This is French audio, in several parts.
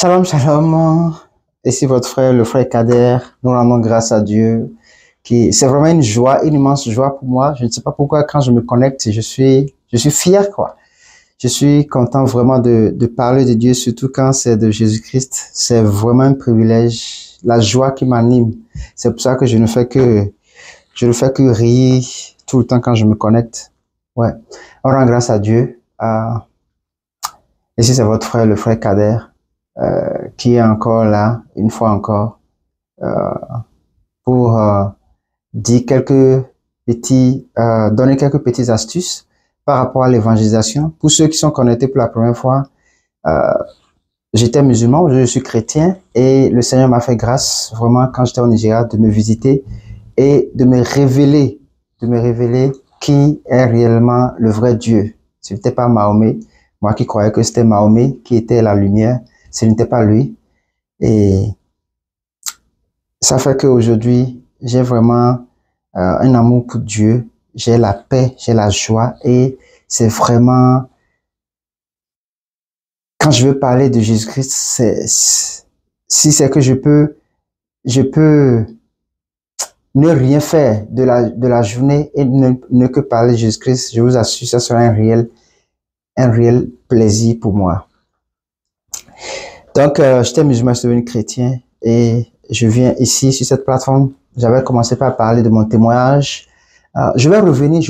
Shalom, shalom. Ici votre frère, le frère Kader. Nous rendons grâce à Dieu. C'est vraiment une joie, une immense joie pour moi. Je ne sais pas pourquoi quand je me connecte, je suis fier, quoi. Je suis content vraiment de parler de Dieu, surtout quand c'est de Jésus-Christ. C'est vraiment un privilège, la joie qui m'anime. C'est pour ça que je ne fais que rire tout le temps quand je me connecte. Ouais. On rend grâce à Dieu. Ici, c'est votre frère, le frère Kader. Qui est encore là, une fois encore, pour dire donner quelques petites astuces par rapport à l'évangélisation. Pour ceux qui sont connectés pour la première fois, j'étais musulman, je suis chrétien et le Seigneur m'a fait grâce vraiment quand j'étais au Nigeria de me visiter et de me révéler qui est réellement le vrai Dieu. Ce n'était pas Mahomet, moi qui croyais que c'était Mahomet qui était la lumière. Ce n'était pas lui. Et ça fait qu'aujourd'hui, j'ai vraiment un amour pour Dieu. J'ai la paix, j'ai la joie. Et c'est vraiment... Quand je veux parler de Jésus-Christ, si c'est que je peux ne rien faire de la journée et ne que parler de Jésus-Christ, je vous assure, ça sera un réel plaisir pour moi. Donc, j'étais musulman, je suis devenu chrétien et je viens ici sur cette plateforme. J'avais commencé par parler de mon témoignage. Je vais revenir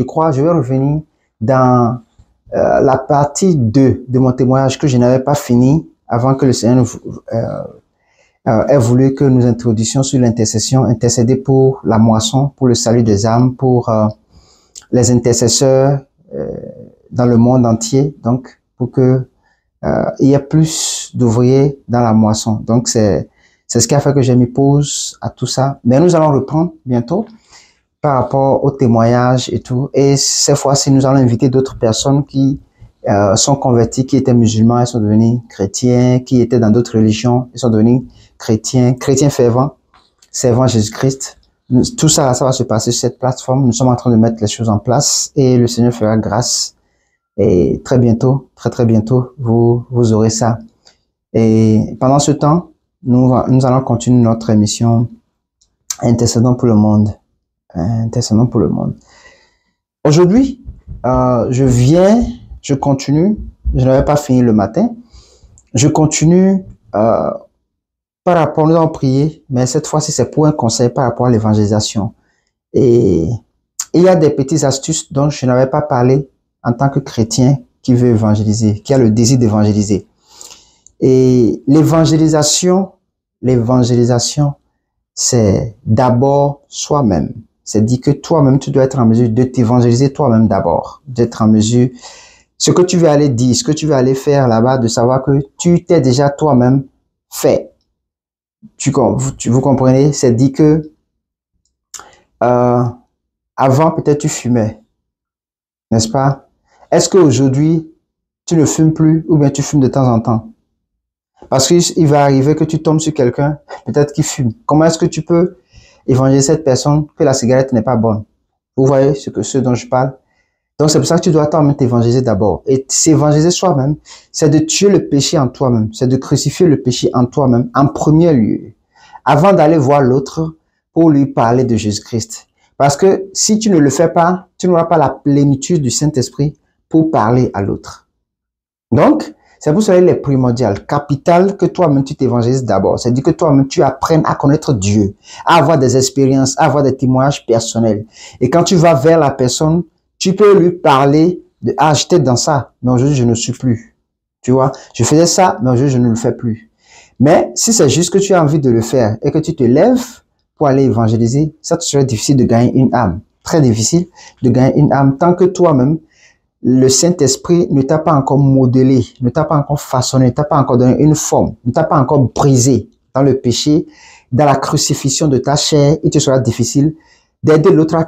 dans la partie 2 de mon témoignage que je n'avais pas fini avant que le Seigneur ait voulu que nous introduisions sur l'intercession, intercéder pour la moisson, pour le salut des âmes, pour les intercesseurs dans le monde entier, donc pour que il y a plus d'ouvriers dans la moisson. Donc, c'est ce qui a fait que j'ai mis pause à tout ça. Mais nous allons reprendre bientôt par rapport au témoignage et tout. Et cette fois-ci, nous allons inviter d'autres personnes qui sont converties, qui étaient musulmans, elles sont devenus chrétiens, qui étaient dans d'autres religions, ils sont devenus chrétiens fervents, servant Jésus-Christ. Tout ça, ça va se passer sur cette plateforme. Nous sommes en train de mettre les choses en place et le Seigneur fera grâce. Et très bientôt, très bientôt, vous aurez ça. Et pendant ce temps, nous allons continuer notre émission Intercédons pour le monde. Intercédons pour le monde. Aujourd'hui, je continue, je n'avais pas fini le matin, je continue par rapport, nous allons prier, mais cette fois-ci c'est pour un conseil par rapport à l'évangélisation. Et il y a des petites astuces dont je n'avais pas parlé en tant que chrétien qui veut évangéliser, qui a le désir d'évangéliser. Et l'évangélisation, c'est d'abord soi-même. C'est dit que toi-même, tu dois être en mesure de t'évangéliser toi-même d'abord, d'être en mesure, ce que tu veux aller dire, ce que tu veux aller faire là-bas, de savoir que tu t'es déjà toi-même fait. Vous comprenez? C'est dit que avant, peut-être tu fumais, n'est-ce pas? Est-ce qu'aujourd'hui, tu ne fumes plus ou bien tu fumes de temps en temps? Parce qu'il va arriver que tu tombes sur quelqu'un, peut-être qui fume. Comment est-ce que tu peux évangéliser cette personne que la cigarette n'est pas bonne? Vous voyez ce dont je parle? Donc, c'est pour ça que tu dois toi-même t'évangéliser d'abord. Et s'évangéliser soi-même, c'est de tuer le péché en toi-même. C'est de crucifier le péché en toi-même en premier lieu. Avant d'aller voir l'autre pour lui parler de Jésus-Christ. Parce que si tu ne le fais pas, tu n'auras pas la plénitude du Saint-Esprit pour parler à l'autre. Donc, c'est pour cela qu'il est primordial, capital, que toi-même tu t'évangélises d'abord. C'est-à-dire que toi-même tu apprennes à connaître Dieu, à avoir des expériences, à avoir des témoignages personnels. Et quand tu vas vers la personne, tu peux lui parler de « Ah, j'étais dans ça, mais aujourd'hui je ne suis plus. » Tu vois, je faisais ça, mais aujourd'hui je ne le fais plus. Mais si c'est juste que tu as envie de le faire et que tu te lèves pour aller évangéliser, ça te serait difficile de gagner une âme. Très difficile de gagner une âme tant que toi-même, le Saint-Esprit ne t'a pas encore modelé, ne t'a pas encore façonné, ne t'a pas encore donné une forme, ne t'a pas encore brisé dans le péché, dans la crucifixion de ta chair, il te sera difficile d'aider l'autre à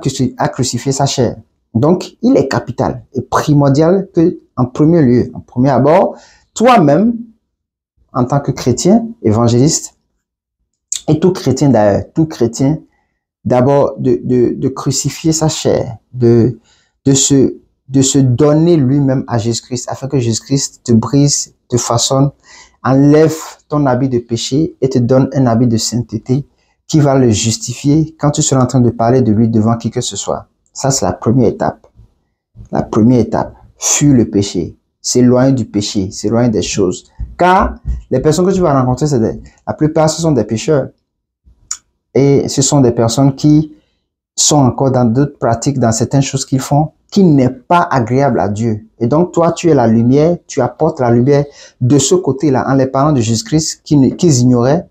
crucifier sa chair. Donc, il est capital et primordial que, en premier lieu, en premier abord, toi-même, en tant que chrétien, évangéliste, et tout chrétien d'ailleurs, tout chrétien, d'abord de crucifier sa chair, de se donner lui-même à Jésus-Christ, afin que Jésus-Christ te brise, te façonne, enlève ton habit de péché et te donne un habit de sainteté qui va le justifier quand tu seras en train de parler de lui devant qui que ce soit. Ça, c'est la première étape. La première étape, fuis le péché, s'éloigner du péché, s'éloigner des choses. Car les personnes que tu vas rencontrer, la plupart, ce sont des pécheurs. Et ce sont des personnes qui sont encore dans d'autres pratiques, dans certaines choses qu'ils font, qui n'est pas agréable à Dieu. Et donc, toi, tu es la lumière, tu apportes la lumière de ce côté-là, en les parlant de Jésus-Christ, qu'ils ignoraient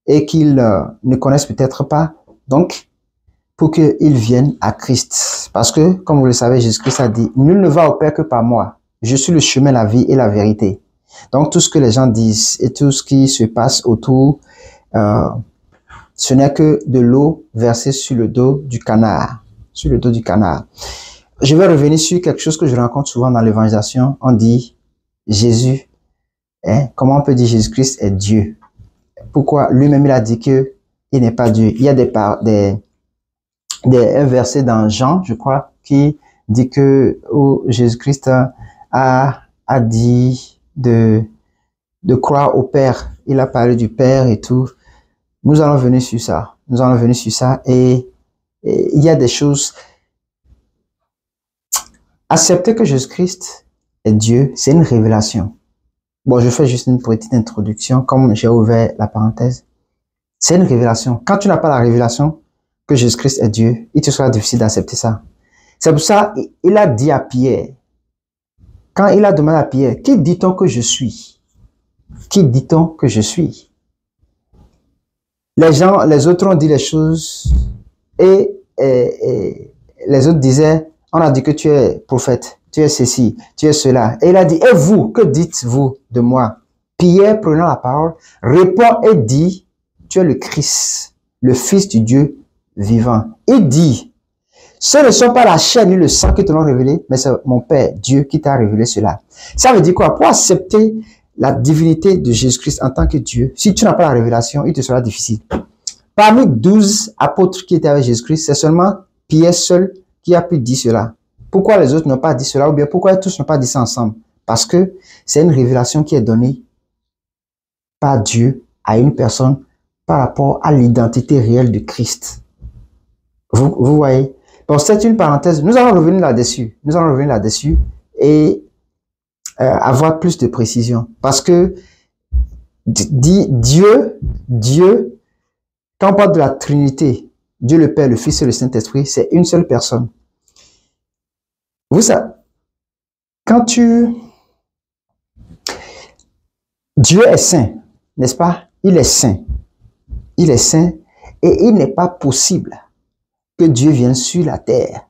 et qu'ils ne connaissent peut-être pas. Donc, pour qu'ils viennent à Christ. Parce que, comme vous le savez, Jésus-Christ a dit, nul ne va au Père que par moi. Je suis le chemin, la vie et la vérité. Donc, tout ce que les gens disent et tout ce qui se passe autour, ce n'est que de l'eau versée sur le dos du canard. Sur le dos du canard. Je vais revenir sur quelque chose que je rencontre souvent dans l'évangélisation. On dit Jésus, comment on peut dire Jésus-Christ est Dieu? Pourquoi? Lui-même, il a dit que il n'est pas Dieu. Il y a un verset dans Jean, je crois, qui dit que Jésus-Christ a dit de croire au Père. Il a parlé du Père et tout. Nous allons venir sur ça. Nous allons venir sur ça. Et il y a des choses. Accepter que Jésus-Christ est Dieu, c'est une révélation. Bon, je fais juste une petite introduction, comme j'ai ouvert la parenthèse. C'est une révélation. Quand tu n'as pas la révélation que Jésus-Christ est Dieu, il te sera difficile d'accepter ça. C'est pour ça il a dit à Pierre, quand il a demandé à Pierre, qui dit-on que je suis? Qui dit-on que je suis? Les autres ont dit les choses et les autres disaient, on a dit que tu es prophète, tu es ceci, tu es cela. Et il a dit, et vous, que dites-vous de moi? Pierre, prenant la parole, répond et dit, tu es le Christ, le Fils du Dieu vivant. Il dit, ce ne sont pas la chair ni le sang qui te l'ont révélé, mais c'est mon Père, Dieu, qui t'a révélé cela. Ça veut dire quoi? Pour accepter la divinité de Jésus-Christ en tant que Dieu, si tu n'as pas la révélation, il te sera difficile. Parmi 12 apôtres qui étaient avec Jésus-Christ, c'est seulement Pierre seul qui a pu dire cela. Pourquoi les autres n'ont pas dit cela? Ou bien pourquoi tous n'ont pas dit ça ensemble? Parce que c'est une révélation qui est donnée par Dieu à une personne par rapport à l'identité réelle de Christ. Vous voyez? Bon, c'est une parenthèse. Nous allons revenir là-dessus. Nous allons revenir là-dessus et avoir plus de précision. Parce que Dieu, quand on parle de la Trinité, Dieu le Père, le Fils et le Saint-Esprit, c'est une seule personne. Vous savez, Dieu est saint, n'est-ce pas? Il est saint. Il est saint et il n'est pas possible que Dieu vienne sur la terre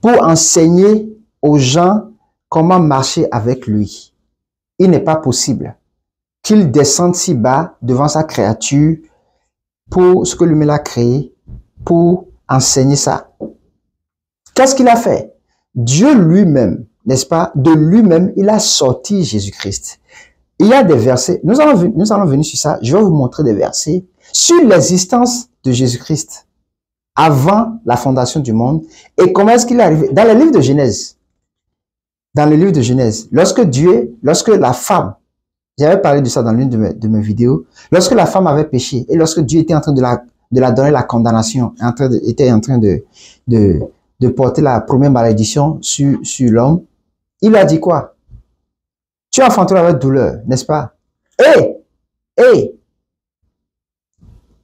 pour enseigner aux gens comment marcher avec lui. Il n'est pas possible qu'il descende si bas devant sa créature pour ce que lui-même a créé, pour enseigner ça. Qu'est-ce qu'il a fait? Dieu lui-même, n'est-ce pas? De lui-même, il a sorti Jésus-Christ. Il y a des versets, nous allons venir sur ça, je vais vous montrer des versets sur l'existence de Jésus-Christ avant la fondation du monde et comment est-ce qu'il est arrivé. Dans le livre de Genèse, lorsque la femme, j'avais parlé de ça dans l'une de mes vidéos, lorsque la femme avait péché et lorsque Dieu était en train de la donner la condamnation, était en train de porter la première malédiction sur l'homme, il a dit quoi? Tu enfanteras avec douleur, n'est-ce pas? Et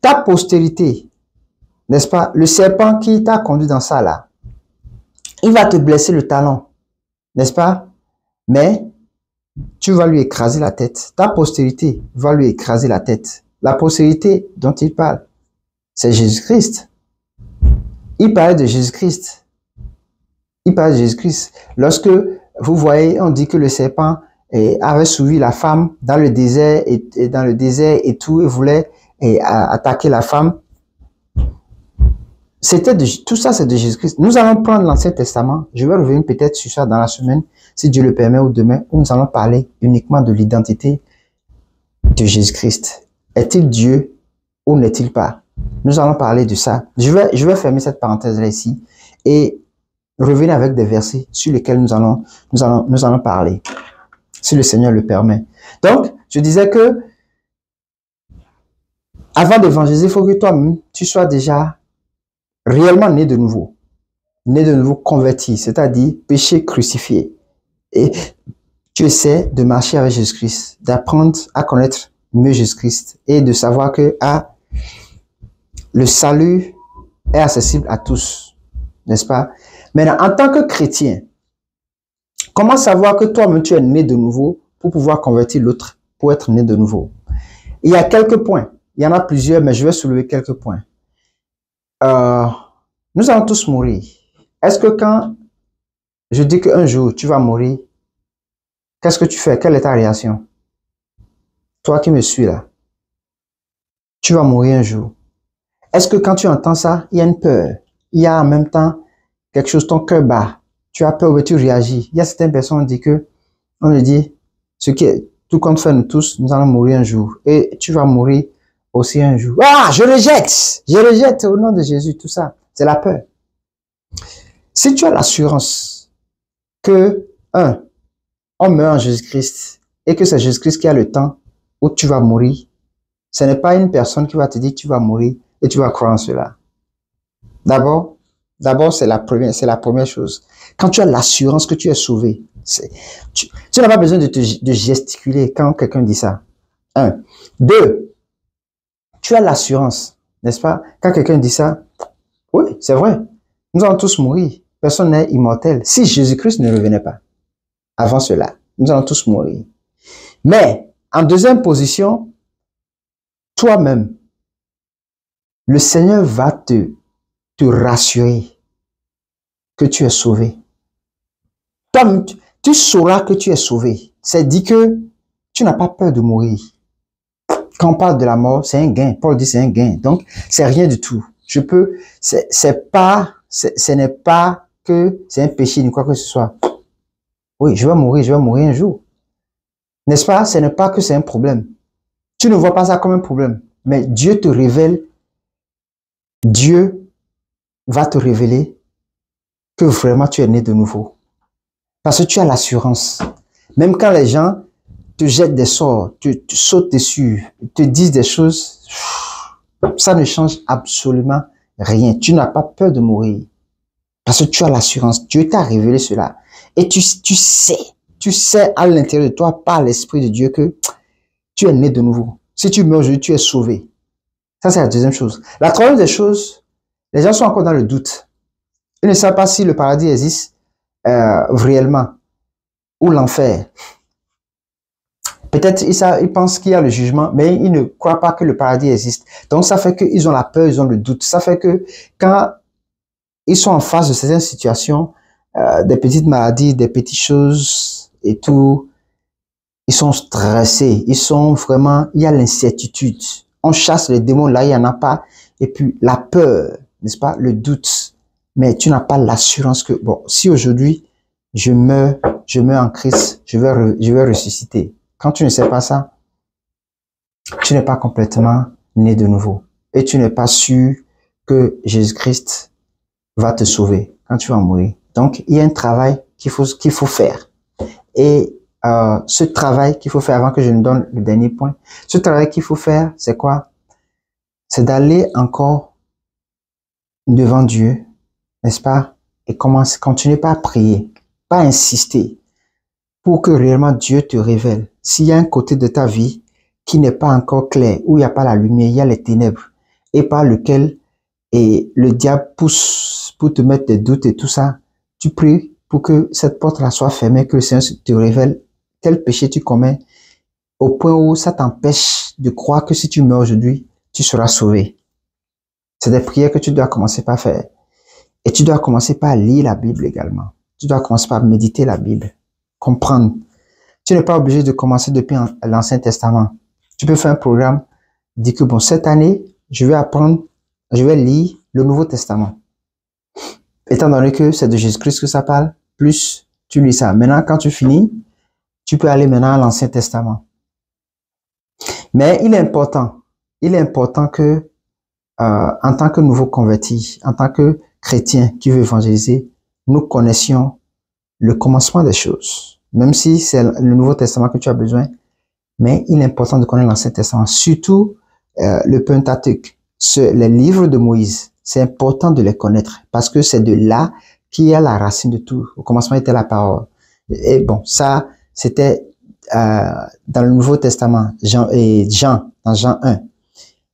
ta postérité, n'est-ce pas? Le serpent qui t'a conduit dans ça là, il va te blesser le talon, n'est-ce pas? Mais tu vas lui écraser la tête. Ta postérité va lui écraser la tête. La postérité dont il parle, c'est Jésus-Christ. Il parlait de Jésus-Christ. Il parlait de Jésus-Christ. Lorsque vous voyez, on dit que le serpent avait suivi la femme dans le désert et tout, et voulait attaquer la femme. Tout ça, c'est de Jésus-Christ. Nous allons prendre l'Ancien Testament. Je vais revenir peut-être sur ça dans la semaine, si Dieu le permet, ou demain, où nous allons parler uniquement de l'identité de Jésus-Christ. Est-il Dieu ou n'est-il pas? Nous allons parler de ça. Je vais fermer cette parenthèse-là ici et revenir avec des versets sur lesquels nous allons parler, si le Seigneur le permet. Donc, Je disais que avant d'évangéliser, il faut que toi-même, tu sois déjà réellement né de nouveau. Né de nouveau converti, c'est-à-dire péché crucifié. Et tu essaies de marcher avec Jésus-Christ, d'apprendre à connaître mieux Jésus-Christ et de savoir que le salut est accessible à tous, n'est-ce pas? Maintenant, en tant que chrétien, comment savoir que toi-même tu es né de nouveau pour pouvoir convertir l'autre, pour être né de nouveau? Il y a quelques points, il y en a plusieurs, mais je vais soulever quelques points. Nous allons tous mourir. Est-ce que quand je dis qu'un jour tu vas mourir, qu'est-ce que tu fais? Quelle est ta réaction? Toi qui me suis là, tu vas mourir un jour. Est-ce que quand tu entends ça, il y a une peur? Il y a en même temps quelque chose, ton cœur bat. Tu as peur ou tu réagis. Il y a certaines personnes qui disent que, on le dit, ce qui est tout compte fait nous tous, nous allons mourir un jour. Et tu vas mourir aussi un jour. Ah, je rejette au nom de Jésus, tout ça. C'est la peur. Si tu as l'assurance que, on meurt en Jésus-Christ et que c'est Jésus-Christ qui a le temps où tu vas mourir, ce n'est pas une personne qui va te dire que tu vas mourir et tu vas croire en cela. D'abord, c'est la première chose. Quand tu as l'assurance que tu es sauvé, tu n'as pas besoin de gesticuler quand quelqu'un dit ça. 1. 2. Tu as l'assurance, n'est-ce pas? Quand quelqu'un dit ça, oui, c'est vrai. Nous allons tous mourir. Personne n'est immortel. Si Jésus-Christ ne revenait pas avant cela, nous allons tous mourir. Mais, en deuxième position, toi-même, le Seigneur va te rassurer que tu es sauvé. Toi, tu sauras que tu es sauvé. C'est dit que tu n'as pas peur de mourir. Quand on parle de la mort, c'est un gain. Paul dit c'est un gain. Donc, c'est rien du tout. Ce n'est pas que c'est un péché ni quoi que ce soit. Oui, je vais mourir un jour. N'est-ce pas? Ce n'est pas que c'est un problème. Tu ne vois pas ça comme un problème. Mais Dieu te révèle, Dieu va te révéler que vraiment tu es né de nouveau. Parce que tu as l'assurance. Même quand les gens te jettent des sorts, te sautent dessus, te disent des choses, ça ne change absolument rien. Tu n'as pas peur de mourir. Parce que tu as l'assurance. Dieu t'a révélé cela. Et tu sais à l'intérieur de toi, par l'Esprit de Dieu, que tu es né de nouveau. Si tu meurs aujourd'hui, tu es sauvé. Ça, c'est la deuxième chose. La troisième des choses, les gens sont encore dans le doute. Ils ne savent pas si le paradis existe réellement ou l'enfer. Peut-être ils pensent qu'il y a le jugement, mais ils ne croient pas que le paradis existe. Donc, ça fait qu'ils ont la peur, ils ont le doute. Ça fait que quand ils sont en face de certaines situations, des petites maladies, des petites choses et tout, ils sont stressés. Ils sont vraiment, il y a l'incertitude. On chasse les démons, là, il n'y en a pas. Et puis, la peur, n'est-ce pas, le doute. Mais tu n'as pas l'assurance que, bon, si aujourd'hui, je meurs en Christ, je vais ressusciter. Quand tu ne sais pas ça, tu n'es pas complètement né de nouveau. Et tu n'es pas sûr que Jésus-Christ va te sauver quand tu vas mourir. Donc, il y a un travail qu'il faut faire. Et ce travail qu'il faut faire, avant que je ne donne le dernier point, ce travail qu'il faut faire, c'est quoi? C'est d'aller encore devant Dieu, n'est-ce pas? Et continuer pas à prier, pas insister, pour que réellement Dieu te révèle. S'il y a un côté de ta vie qui n'est pas encore clair, où il n'y a pas la lumière, il y a les ténèbres, et par lequel le diable pousse pour te mettre des doutes et tout ça, tu pries pour que cette porte-là soit fermée, que le Seigneur te révèle quel péché tu commets, au point où ça t'empêche de croire que si tu meurs aujourd'hui, tu seras sauvé. C'est des prières que tu dois commencer par faire. Et tu dois commencer par lire la Bible également. Tu dois commencer par méditer la Bible, comprendre. Tu n'es pas obligé de commencer depuis l'Ancien Testament. Tu peux faire un programme, dire que bon, cette année, je vais lire le Nouveau Testament. Étant donné que c'est de Jésus-Christ que ça parle, plus tu lis ça. Maintenant, quand tu finis, tu peux aller maintenant à l'Ancien Testament. Mais il est important que, en tant que nouveau converti, en tant que chrétien qui veut évangéliser, nous connaissions le commencement des choses. Même si c'est le Nouveau Testament que tu as besoin, Mais il est important de connaître l'Ancien Testament, surtout le Pentateuque, les livres de Moïse. C'est important de les connaître parce que c'est de là qu'il y a la racine de tout. Au commencement était la parole. Et bon, ça, c'était dans le Nouveau Testament, dans Jean 1.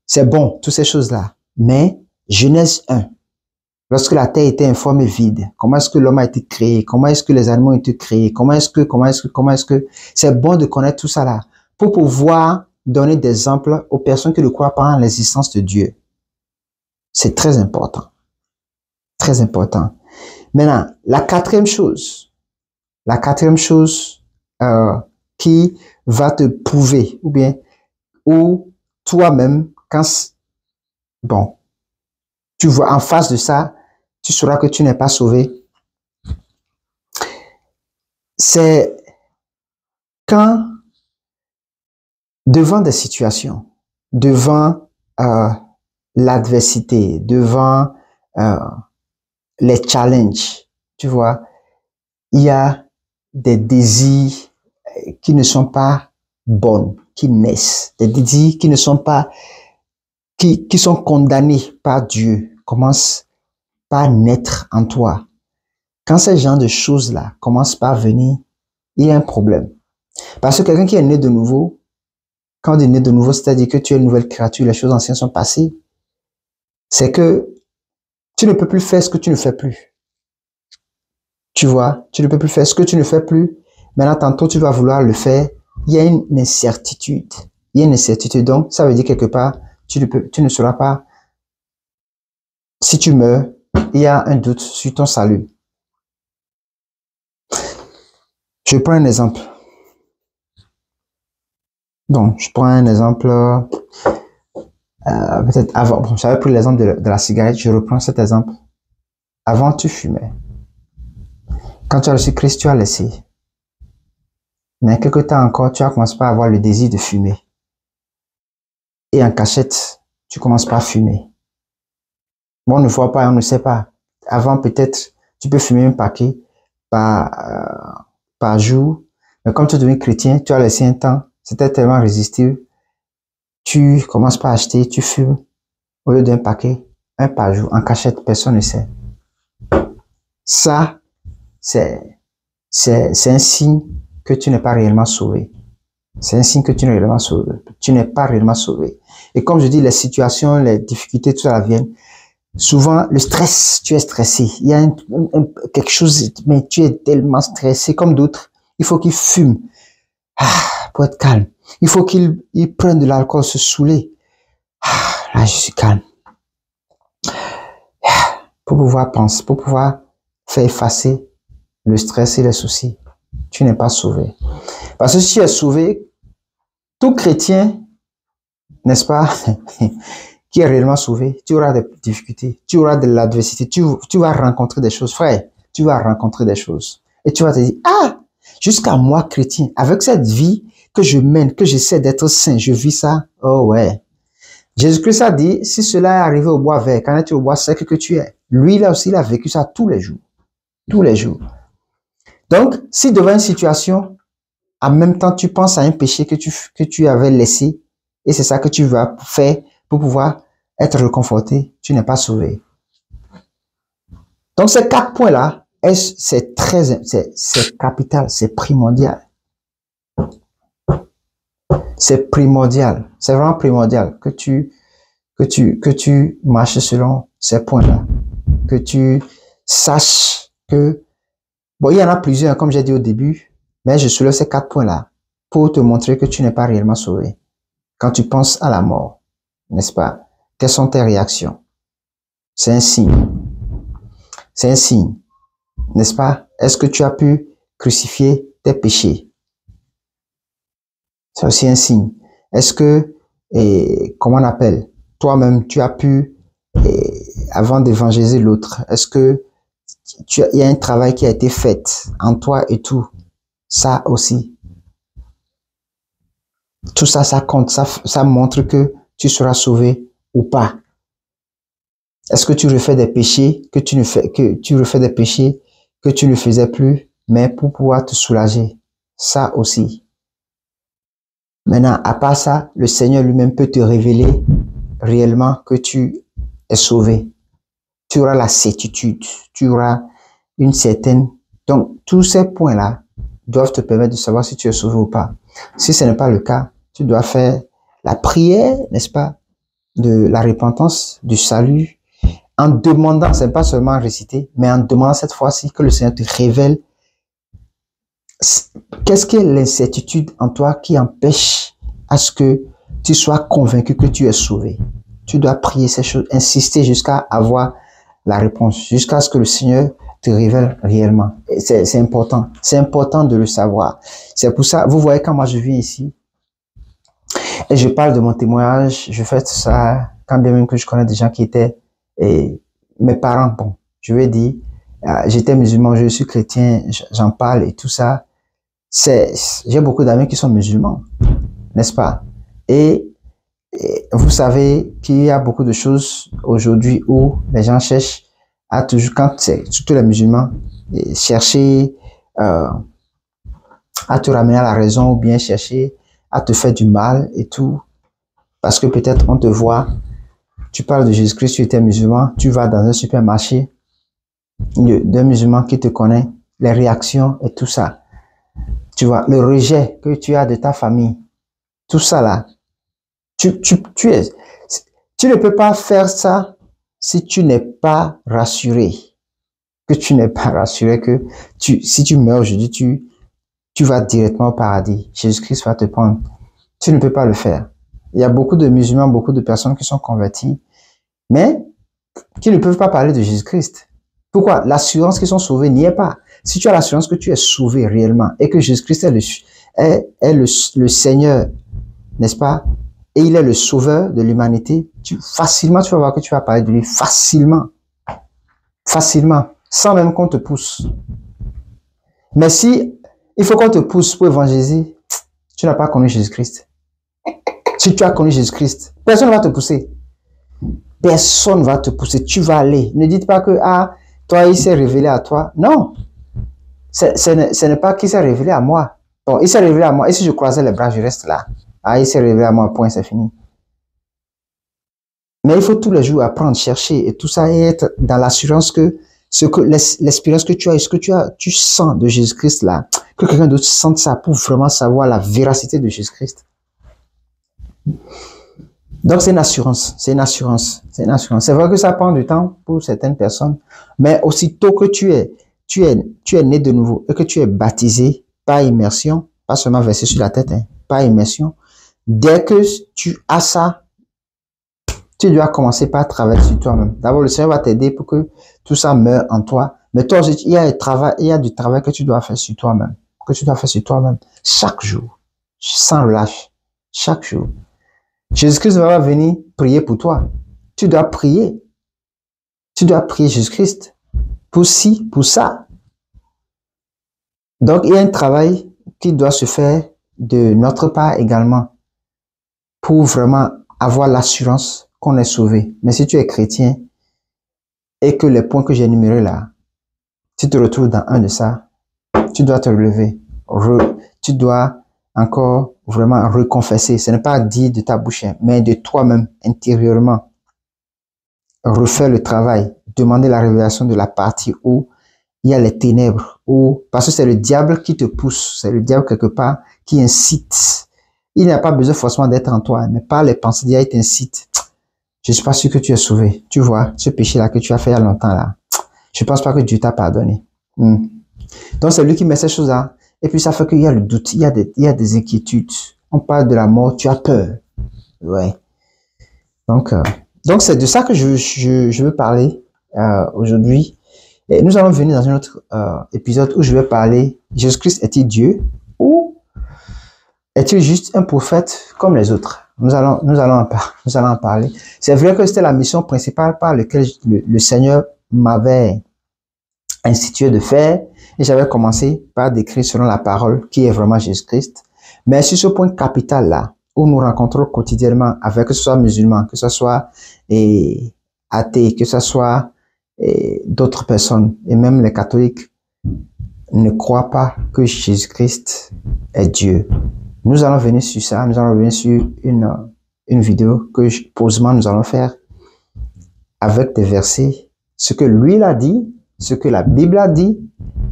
C'est bon, toutes ces choses-là. Mais Genèse 1, lorsque la terre était informe et vide, comment est-ce que l'homme a été créé, comment est-ce que les animaux ont été créés, comment est-ce que, c'est bon de connaître tout ça là, pour pouvoir donner des exemples aux personnes qui ne croient pas en l'existence de Dieu. C'est très important. Très important. Maintenant, la quatrième chose qui va te prouver, ou toi-même, bon, tu vois en face de ça, tu sauras que tu n'es pas sauvé. C'est quand, devant des situations, devant l'adversité, devant les challenges, tu vois, il y a des désirs qui ne sont pas bons, qui naissent, des désirs qui ne sont pas, qui sont condamnés par Dieu, commencent par naître en toi. Quand ces genres de choses-là commencent par venir, il y a un problème. Parce que quelqu'un qui est né de nouveau, quand on est né de nouveau, c'est-à-dire que tu es une nouvelle créature, les choses anciennes sont passées, c'est que tu ne peux plus faire ce que tu ne fais plus. Tu vois, tu ne peux plus faire ce que tu ne fais plus. Maintenant, tantôt, tu vas vouloir le faire. Il y a une incertitude. Il y a une incertitude. Donc, ça veut dire quelque part, tu ne sauras pas. Si tu meurs, il y a un doute sur ton salut. Je prends un exemple. Bon, je prends un exemple, peut-être avant. Bon, j'avais pris l'exemple de la cigarette. Je reprends cet exemple. Avant, tu fumais. Quand tu as reçu Christ, tu as laissé. Mais quelque temps encore, tu as commencé par avoir le désir de fumer. Et en cachette, tu commences par fumer. Bon, on ne voit pas, on ne sait pas. Avant, peut-être, tu peux fumer un paquet par jour. Mais comme tu es devenu chrétien, tu as laissé un temps. C'était tellement résistible. Tu commences par acheter, tu fumes. Au lieu d'un paquet, un par jour, en cachette, personne ne sait. Ça, c'est un signe que tu n'es pas réellement sauvé. C'est un signe que tu n'es réellement sauvé. Tu n'es pas réellement sauvé. Et comme je dis, les situations, les difficultés, tout ça viennent. Souvent, le stress, tu es stressé. Il y a quelque chose, mais tu es tellement stressé comme d'autres. Il faut qu'ils fument pour être calme. Il faut qu'ils prennent de l'alcool, se saouler. Là, je suis calme. Pour pouvoir penser, pour pouvoir faire effacer le stress et les soucis. Tu n'es pas sauvé. Parce que si tu es sauvé, tout chrétien, n'est-ce pas, qui est réellement sauvé, tu auras des difficultés, tu auras de l'adversité, tu vas rencontrer des choses, frère, tu vas rencontrer des choses. Et tu vas te dire, ah, jusqu'à moi, chrétien, avec cette vie que je mène, que j'essaie d'être saint, je vis ça, oh ouais. Jésus-Christ a dit, si cela est arrivé au bois vert, qu'en est-il au bois sec que tu es? Lui, là aussi, il a vécu ça tous les jours. Tous les jours. Donc, si devant une situation, en même temps, tu penses à un péché que tu avais laissé, et c'est ça que tu vas faire pour pouvoir être réconforté, tu n'es pas sauvé. Donc, ces 4 points-là, c'est capital, c'est primordial. C'est primordial. C'est vraiment primordial que tu marches selon ces points-là. Que tu saches que, bon, il y en a plusieurs, comme j'ai dit au début, mais je soulève ces 4 points-là pour te montrer que tu n'es pas réellement sauvé. Quand tu penses à la mort, n'est-ce pas? Quelles sont tes réactions? C'est un signe. C'est un signe. N'est-ce pas? Est-ce que tu as pu crucifier tes péchés? C'est aussi un signe. Est-ce que, comment on appelle, toi-même, tu as pu, avant d'évangéliser l'autre, est-ce que il y a un travail qui a été fait en toi et tout? Ça aussi. Tout ça, ça compte. Ça montre que tu seras sauvé ou pas. Est-ce que tu refais des péchés que tu ne faisais plus, mais pour pouvoir te soulager? Ça aussi. Maintenant, à part ça, le Seigneur lui-même peut te révéler réellement que tu es sauvé. Tu auras la certitude, tu auras une certaine... Donc, tous ces points-là doivent te permettre de savoir si tu es sauvé ou pas. Si ce n'est pas le cas, tu dois faire la prière, n'est-ce pas, de la repentance, du salut, en demandant, c'est pas seulement réciter, mais en demandant cette fois-ci que le Seigneur te révèle qu'est-ce que l'incertitude en toi qui empêche à ce que tu sois convaincu que tu es sauvé. Tu dois prier ces choses, insister jusqu'à avoir la réponse, jusqu'à ce que le Seigneur te révèle réellement. C'est important. C'est important de le savoir. C'est pour ça, vous voyez, quand moi je viens ici et je parle de mon témoignage, je fais ça quand bien même que je connais des gens qui étaient mes parents. Bon, je vais dire, j'étais musulman, je suis chrétien, j'en parle et tout ça. J'ai beaucoup d'amis qui sont musulmans, n'est-ce pas? Et vous savez qu'il y a beaucoup de choses aujourd'hui où les gens cherchent à toujours, quand c'est surtout les musulmans, chercher à te ramener à la raison ou bien chercher à te faire du mal et tout. Parce que peut-être on te voit, tu parles de Jésus-Christ, tu étais musulman, tu vas dans un supermarché d'un musulman qui te connaît, les réactions et tout ça. Tu vois, le rejet que tu as de ta famille, tout ça là, tu ne peux pas faire ça si tu n'es pas rassuré. Que tu n'es pas rassuré que si tu meurs aujourd'hui, tu vas directement au paradis. Jésus-Christ va te prendre. Tu ne peux pas le faire. Il y a beaucoup de musulmans, beaucoup de personnes qui sont converties, mais qui ne peuvent pas parler de Jésus-Christ. Pourquoi? L'assurance qu'ils sont sauvés n'y est pas. Si tu as l'assurance que tu es sauvé réellement et que Jésus-Christ est le Seigneur, n'est-ce pas? Et il est le sauveur de l'humanité, facilement tu vas voir que tu vas parler de lui facilement. Facilement. Sans même qu'on te pousse. Mais si il faut qu'on te pousse pour évangéliser, tu n'as pas connu Jésus-Christ. Si tu as connu Jésus-Christ, personne ne va te pousser. Personne ne va te pousser. Tu vas aller. Ne dites pas que, toi, il s'est révélé à toi. Non. Ce n'est pas qu'il s'est révélé à moi. Bon, il s'est révélé à moi. Et si je croisais les bras, je reste là. Il s'est révélé à moi, point, c'est fini. Mais il faut tous les jours apprendre, chercher et tout ça et être dans l'assurance que l'expérience que tu as et ce que tu sens de Jésus-Christ là, que quelqu'un d'autre sente ça pour vraiment savoir la véracité de Jésus-Christ. Donc c'est une assurance, c'est une assurance, c'est une assurance. C'est vrai que ça prend du temps pour certaines personnes, mais aussitôt que tu es né de nouveau et que tu es baptisé par immersion, pas seulement versé sur la tête, par immersion, dès que tu as ça, tu dois commencer par travailler sur toi-même. D'abord, le Seigneur va t'aider pour que tout ça meure en toi. Mais toi aussi, il y a du travail que tu dois faire sur toi-même. Que tu dois faire sur toi-même. Chaque jour. Sans relâche. Chaque jour. Jésus-Christ va venir prier pour toi. Tu dois prier. Tu dois prier Jésus-Christ. Pour ci, pour ça. Donc, il y a un travail qui doit se faire de notre part également. Pour vraiment avoir l'assurance qu'on est sauvé. Mais si tu es chrétien et que les points que j'ai énumérés là, tu te retrouves dans un de ça, tu dois te relever. Tu dois encore vraiment reconfesser. Ce n'est pas dit de ta bouche, mais de toi-même, intérieurement. Refaire le travail. Demander la révélation de la partie où il y a les ténèbres. Parce que c'est le diable qui te pousse. C'est le diable quelque part qui incite. Il n'a pas besoin forcément d'être en toi, mais par les pensées, il t'incite. Je ne suis pas sûr que tu es sauvé. Tu vois, ce péché-là que tu as fait il y a longtemps, là. Je ne pense pas que Dieu t'a pardonné. Donc, c'est lui qui met ces choses-là. Et puis, ça fait qu'il y a le doute, il y a des inquiétudes. On parle de la mort, tu as peur. Ouais. Donc c'est de ça que je veux parler aujourd'hui. Et nous allons venir dans un autre épisode où je vais parler, Jésus-Christ est-il Dieu ou est-il juste un prophète comme les autres? Nous allons en parler. C'est vrai que c'était la mission principale par laquelle le Seigneur m'avait institué de faire. Et j'avais commencé par décrire selon la parole qui est vraiment Jésus-Christ. Mais sur ce point capital là, où nous rencontrons quotidiennement avec que ce soit musulmans, que ce soit athées, que ce soit d'autres personnes, et même les catholiques, ne croient pas que Jésus-Christ est Dieu. Nous allons venir sur ça, nous allons venir sur une vidéo que posément nous allons faire avec des versets, ce que lui l'a dit, ce que la Bible a dit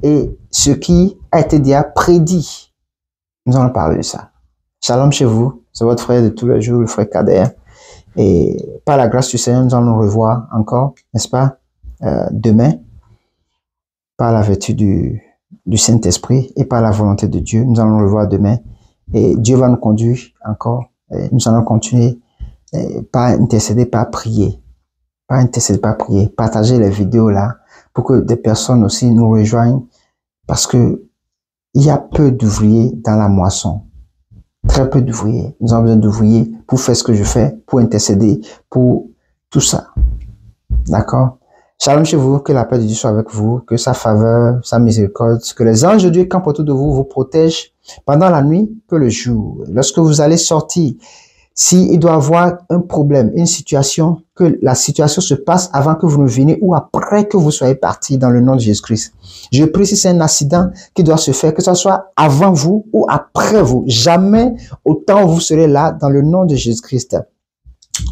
et ce qui a été déjà prédit. Nous allons parler de ça. Shalom chez vous, c'est votre frère de tous les jours, le frère Kader. Et par la grâce du Seigneur, nous allons nous revoir encore, n'est-ce pas, demain, par la vertu du Saint-Esprit et par la volonté de Dieu. Nous allons nous revoir demain. Et Dieu va nous conduire encore. Et nous allons continuer par intercéder, par prier. Par intercéder, par prier. Partager les vidéos là pour que des personnes aussi nous rejoignent. Parce que il y a peu d'ouvriers dans la moisson. Très peu d'ouvriers. Nous avons besoin d'ouvriers pour faire ce que je fais, pour intercéder, pour tout ça. D'accord? Shalom chez vous, que la paix de Dieu soit avec vous, que sa faveur, sa miséricorde, que les anges de Dieu campent autour de vous, vous protègent pendant la nuit que le jour. Lorsque vous allez sortir, s'il doit y avoir un problème, une situation, que la situation se passe avant que vous ne veniez ou après que vous soyez parti dans le nom de Jésus-Christ. Je prie si c'est un accident qui doit se faire, que ce soit avant vous ou après vous. Jamais autant vous serez là dans le nom de Jésus-Christ.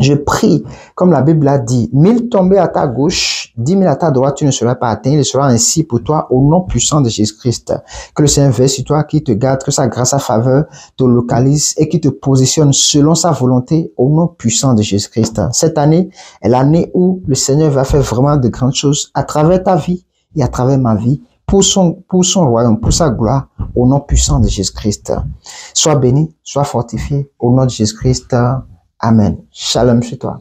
Je prie, comme la Bible a dit, 1000 tombés à ta gauche, 10 000 à ta droite, tu ne seras pas atteint. Il sera ainsi pour toi au nom puissant de Jésus-Christ. Que le Seigneur veille sur toi, qui te garde, que sa grâce, sa faveur te localise et qui te positionne selon sa volonté au nom puissant de Jésus-Christ. Cette année est l'année où le Seigneur va faire vraiment de grandes choses à travers ta vie et à travers ma vie pour son royaume, pour sa gloire, au nom puissant de Jésus-Christ. Sois béni, sois fortifié au nom de Jésus-Christ. Amen. Shalom chez toi.